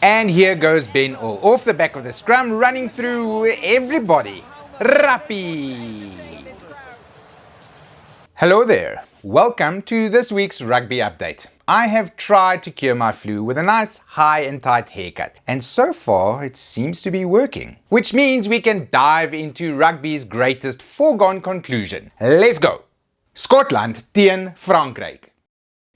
And here goes Ben all off the back of the scrum, running through everybody. Rugby! Hello there. Welcome to this week's rugby update. I have tried to cure my flu with a nice high and tight haircut, and so far it seems to be working. Which means we can dive into rugby's greatest foregone conclusion. Let's go! Scotland teen Frankryk.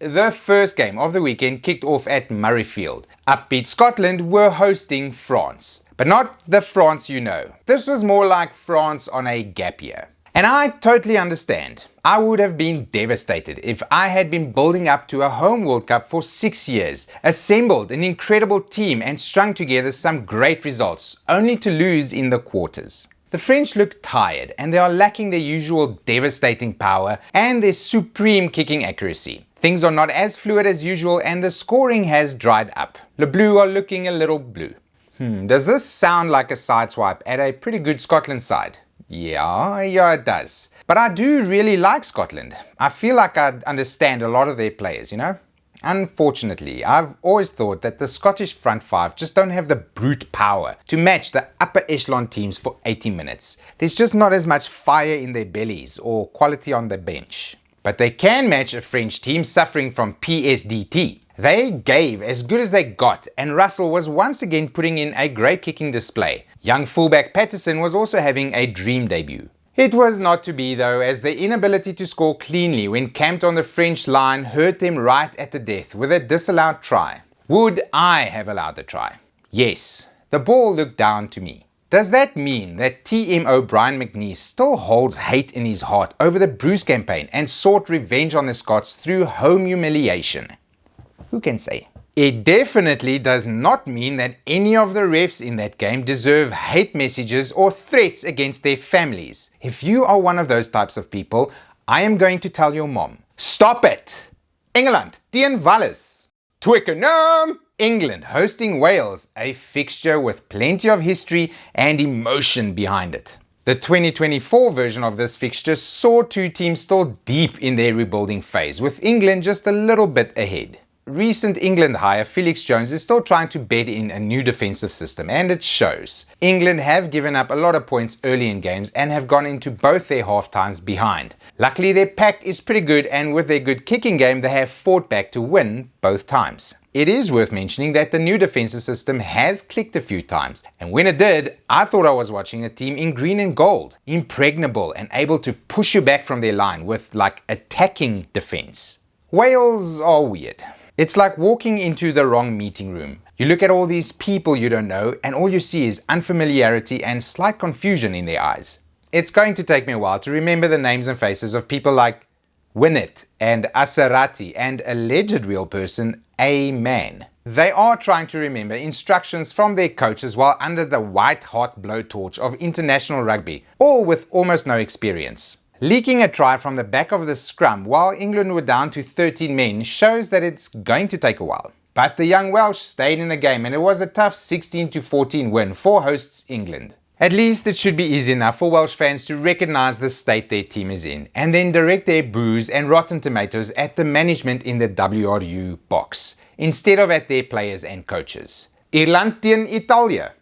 The first game of the weekend kicked off at Murrayfield. Upbeat Scotland were hosting France, but not the France you know. This was more like France on a gap year. And I totally understand. I would have been devastated if I had been building up to a home World Cup for 6 years, assembled an incredible team and strung together some great results, only to lose in the quarters. The French look tired and they are lacking their usual devastating power and their supreme kicking accuracy. Things are not as fluid as usual and the scoring has dried up. Le Bleu are looking a little blue. Does this sound like a sideswipe at a pretty good Scotland side? Yeah, it does. But I do really like Scotland. I feel like I understand a lot of their players, you know? Unfortunately, I've always thought that the Scottish front five just don't have the brute power to match the upper echelon teams for 80 minutes. There's just not as much fire in their bellies or quality on the bench. But they can match a French team suffering from PSDT. They gave as good as they got, and Russell was once again putting in a great kicking display. Young fullback Patterson was also having a dream debut. It was not to be though, as the inability to score cleanly when camped on the French line hurt them right at the death with a disallowed try. Would I have allowed the try? Yes, the ball looked down to me. Does that mean that TMO Brian McNeese still holds hate in his heart over the Bruce campaign and sought revenge on the Scots through home humiliation? Who can say? It definitely does not mean that any of the refs in that game deserve hate messages or threats against their families. If you are one of those types of people, I am going to tell your mom. Stop it! England, teen Wales. Twickenham! England hosting Wales, a fixture with plenty of history and emotion behind it. The 2024 version of this fixture saw two teams still deep in their rebuilding phase, with England just a little bit ahead. Recent England hire Felix Jones is still trying to bed in a new defensive system, and it shows. England have given up a lot of points early in games and have gone into both their half times behind. Luckily their pack is pretty good, and with their good kicking game they have fought back to win both times. It is worth mentioning that the new defensive system has clicked a few times, and when it did, I thought I was watching a team in green and gold, impregnable and able to push you back from their line with like attacking defense. Wales are weird. It's like walking into the wrong meeting room. You look at all these people you don't know and all you see is unfamiliarity and slight confusion in their eyes. It's going to take me a while to remember the names and faces of people like Winnett and Asarati and alleged real person A-Man. They are trying to remember instructions from their coaches while under the white-hot blowtorch of international rugby, all with almost no experience. Leaking a try from the back of the scrum while England were down to 13 men shows that it's going to take a while. But the young Welsh stayed in the game and it was a tough 16-14 win for hosts England. At least it should be easy enough for Welsh fans to recognise the state their team is in and then direct their boos and rotten tomatoes at the management in the WRU box, instead of at their players and coaches. Ireland teen Italia.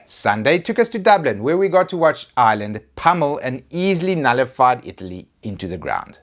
Sunday took us to Dublin, where we got to watch Ireland pummel an easily nullified Italy into the ground.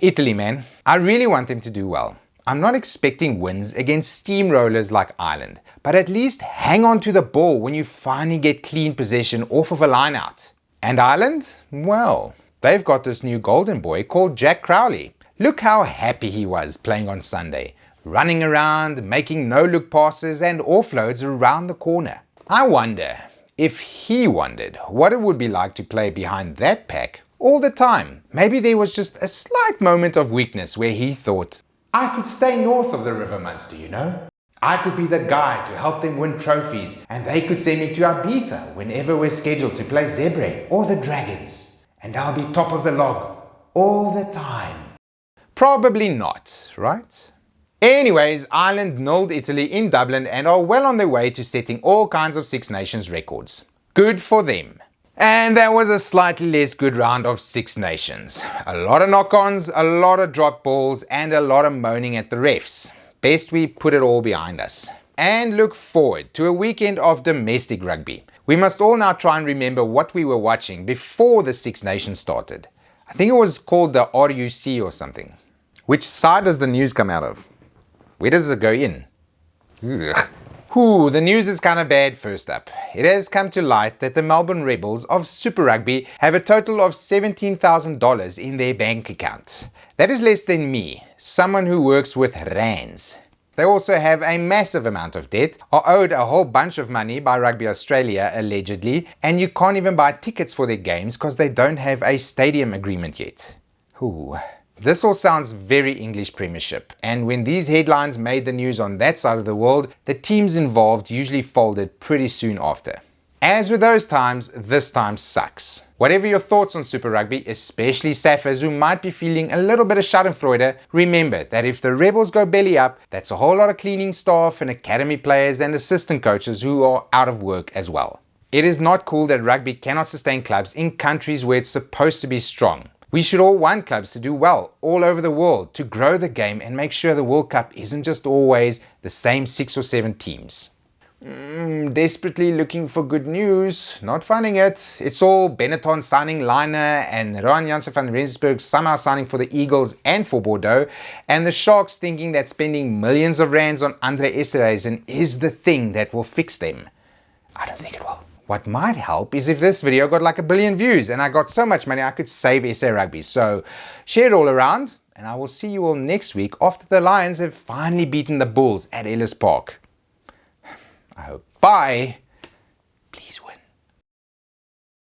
Italy, man. I really want them to do well. I'm not expecting wins against steamrollers like Ireland, but at least hang on to the ball when you finally get clean possession off of a line-out. And Ireland? Well, they've got this new golden boy called Jack Crowley. Look how happy he was playing on Sunday, running around, making no-look passes and offloads around the corner. I wonder if he wondered what it would be like to play behind that pack all the time. Maybe there was just a slight moment of weakness where he thought, I could stay north of the River Munster, you know. I could be the guy to help them win trophies, and they could send me to Ibiza whenever we're scheduled to play Zebre or the Dragons, and I'll be top of the log all the time. Probably not, right? Anyways, Ireland nulled Italy in Dublin and are well on their way to setting all kinds of Six Nations records. Good for them. And that was a slightly less good round of Six Nations. A lot of knock-ons, a lot of drop balls, and a lot of moaning at the refs. Best we put it all behind us. and look forward to a weekend of domestic rugby. We must all now try and remember what we were watching before the Six Nations started. I think it was called the RUC or something. Which side does the news come out of? Where does it go in? Ugh. Whew, the news is kind of bad. First up, it has come to light that the Melbourne Rebels of Super Rugby have a total of $17,000 in their bank account. That is less than me, someone who works with rands. They also have a massive amount of debt, are owed a whole bunch of money by Rugby Australia allegedly, and you can't even buy tickets for their games because they don't have a stadium agreement yet. Ooh. This all sounds very English Premiership, and when these headlines made the news on that side of the world, the teams involved usually folded pretty soon after. As with those times, this time sucks. Whatever your thoughts on Super Rugby, especially Saffers who might be feeling a little bit of schadenfreude, remember that if the Rebels go belly up, that's a whole lot of cleaning staff and academy players and assistant coaches who are out of work as well. It is not cool that rugby cannot sustain clubs in countries where it's supposed to be strong. We should all want clubs to do well all over the world, to grow the game and make sure the World Cup isn't just always the same 6 or 7 teams. Desperately looking for good news, not finding it. It's all Benetton signing Liner and Rohan Janse van Rensburg somehow signing for the Eagles and for Bordeaux, and the Sharks thinking that spending millions of rands on Andre Esterhuizen is the thing that will fix them. I don't think it will. What might help is if this video got like 1 billion views and I got so much money I could save SA Rugby. So share it all around, and I will see you all next week after the Lions have finally beaten the Bulls at Ellis Park. I hope. Bye!